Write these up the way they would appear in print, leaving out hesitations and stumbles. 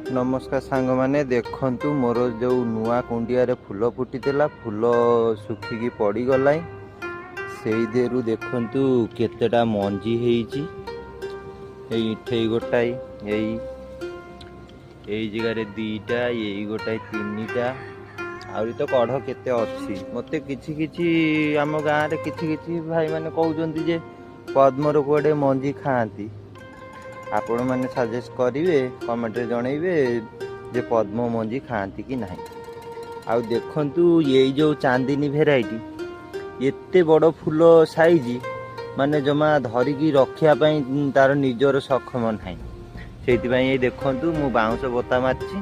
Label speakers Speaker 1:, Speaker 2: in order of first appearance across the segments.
Speaker 1: नमस्कार सांग मैंने देखु मोर जो नुआ कुंडिया फूल फुटीला फूल सुखिकी पड़गला से देखु केतेटा मंजी होठे गोटाए यही जगार दीटा यही गोटाए तीन टा आहरी तो कढ़ केते अच्छी मत कि आम गाँव में कि भाई मैंने कहते जे पद्मर कुआडे मंजी खाती आपण मैंने सजेस्ट करेंगे कमेंट रे जनइबे जे पद्म मंजी खाती कि नहीं। आउ देखंतु ये जो चांदनी भेराइटी एते बड़ फूल साइज माने जमा धरिकी रखापी तार निजर सक्षम ना से देखंतु मु बाउंस बता मारछि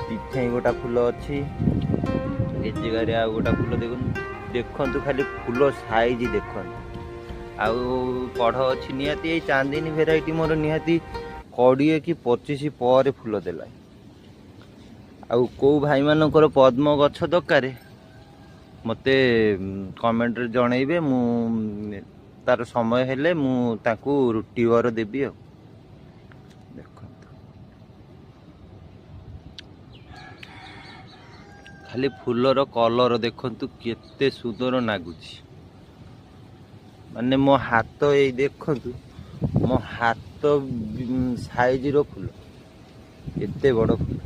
Speaker 1: पिछे गोटा फूल अच्छी ए जगह आ गोटा फूल देखंतु खाली फूल साइज देखंतु आउ कढ़ अच्छी निहाती चांदनी भेराइटी मोर निहाती 20 कि 25 पर फूल देला। आउ को भाई मानकर पद्म गछ दरकार मते कमेंट रे जनइबे मु तार समय हेले मु ताकू टिवर देबी। खाली फूलर कलर देखंतु केते सुंदर नागुची माने मो हाथ ये देखंतु मो हाथ साइज रो फूल एते बड़ फूल